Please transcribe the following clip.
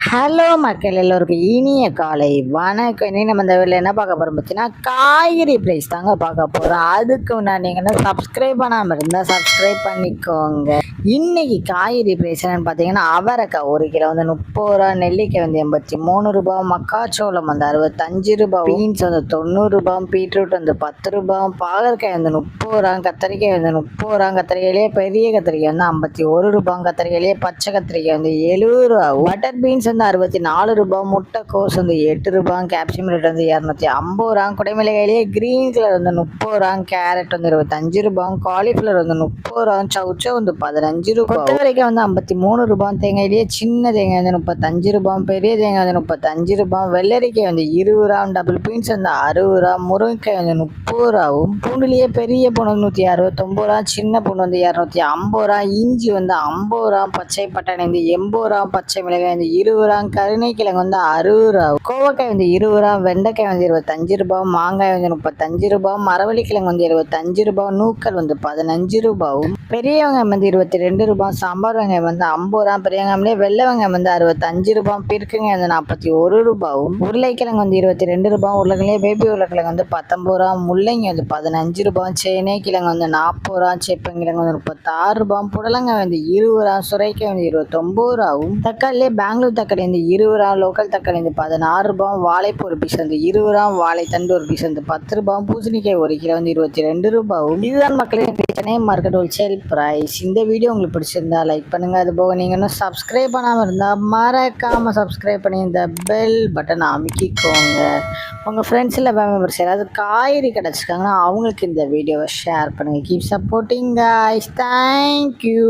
Hello மக்கள் எல்லோருக்கும் இனிய காலை வணக்கம். இனி நம்ம இந்த வீட்டில் என்ன பார்க்க போகிறோம் பார்த்தீங்கன்னா, காய்கறி ப்ரைஸ் தாங்க பார்க்க போகிறோம். அதுக்கு முன்னாடி நீங்கள் சப்ஸ்கிரைப் பண்ணாமல் இருந்தால் சப்ஸ்கிரைப் பண்ணிக்கோங்க. இன்னைக்கு காய்கறி ப்ரைஸ் என்னன்னு பார்த்தீங்கன்னா, அவரைக்காய் 1 கிலோ வந்து 30 ரூபா, நெல்லிக்காய் வந்து 83 ரூபா, மக்காச்சோளம் வந்து 65 ரூபா, பீன்ஸ் வந்து 90 ரூபா, பீட்ரூட் வந்து 10 ரூபா, பாகற்காய் வந்து 30 ரூபா, கத்திரிக்காய் வந்து 30 ரூபா, கத்திரிக்காயிலே பெரிய கத்திரிக்காய் வந்து 51 ரூபா, கத்திரிக்காயிலே பச்சை கத்திரிக்காய் வந்து 70 ரூபா, பட்டர் பீன்ஸ் வந்து 64 ரூபா, முட்டைக்கோஸ் வந்து 8 ரூபா, கேப்சியம் ரேட் வந்து 250 ரூபா, குடைமிளகாயிலேயே கிரீன் கலர் வந்து 30 ரூபா, கேரட் வந்து 25 ரூபா, காலிஃப்ளவர் வந்து 30 ரூபா, சவுச்சோ வந்து 15 ரூபா, கொத்தவரைக்காய் வந்து 53 ரூபா, தேங்காயிலேயே சின்ன தேங்காய் வந்து 35 ரூபா, பெரிய தேங்காய் வந்து 35 ரூபா, வெள்ளரிக்காய் வந்து 20 ரூபா, டபுள் பீன்ஸ் வந்து 60 ரூபா, முருங்கைக்காய் வந்து 30 ரூபாவும், பூண்டுலேயே பெரிய பூண்டு வந்து 169 ரூபா, சின்ன பூண்டு வந்து 250 ரூபா, இஞ்சி வந்து 50 ரூபா, பச்சை பட்டாணி வந்து 80 ரூபா, பச்சை மிளகாய் வந்து 20 ரூபா, கருணைக்கிழங்கு வந்து 60 ரூபா, கோவக்காய் வந்து 20 ரூபா, வெண்டைக்காய் வந்து 25 ரூபா, மாங்காய் வந்து 35 ரூபா, மரவள்ளிக்கிழங்கு வந்து 75 ரூபா, நூக்கல் வந்து 15 ரூபாவும், பெரிய வெங்காயம் வந்து 22 ரூபா, சாம்பார் வெங்காயம் வந்து 50 ரூபா, பெரிய வெங்காயம்லேயே வெள்ளை வெங்காயம் வந்து 65 ரூபா, பிற்குங்காய் வந்து 41 ரூபாவும், உருளைக்கிழங்கு வந்து 22 ரூபா, உருளைக்கிழங்கு பேபி உருளைக்கிழங்கு வந்து 19 ரூபா, முள்ளங்கி வந்து 15 ரூபா, சேனை கிழங்கு வந்து 40 ரூபா, சேப்பங்கிழங்கு வந்து 36 ரூபா, புடலங்காய் வந்து 20 ரூபா, சுரைக்காய் வந்து 29 ரூபாவும், தக்காளியே பெங்களூர் தக்காளி வந்து 20 ரூபா, லோக்கல் தக்காளி வந்து 16 ரூபா, வாழைப்பூ ஒரு பீஸ் வந்து 20 ரூபா, வாழைத்தண்டு ஒரு பீஸ் வந்து 10 ரூபா, பூசணிக்காய் 1 கிலோ வந்து 22 ரூபாவும். இதுதான் மக்களே சென்னை மார்க்கெட் ஹோல்சேல் பிரைஸ். இந்த வீடியோ உங்களுக்கு பிடிச்சிருந்தா லைக் பண்ணுங்க. அது போக நீங்க இன்னும் சப்ஸ்கிரைப் பண்ணாமல் இருந்தால் மறக்காம சப்ஸ்கிரைப் பண்ணி இந்த பெல் பட்டன் அமைக்கிக்கோங்க. உங்கள் ஃப்ரெண்ட்ஸில் மெம்பர்ஸ் யாராவது காய்கறி கிடச்சிருக்காங்கன்னா அவங்களுக்கு இந்த வீடியோவை ஷேர் பண்ணுங்கள். Keep supporting guys. தேங்க்யூ.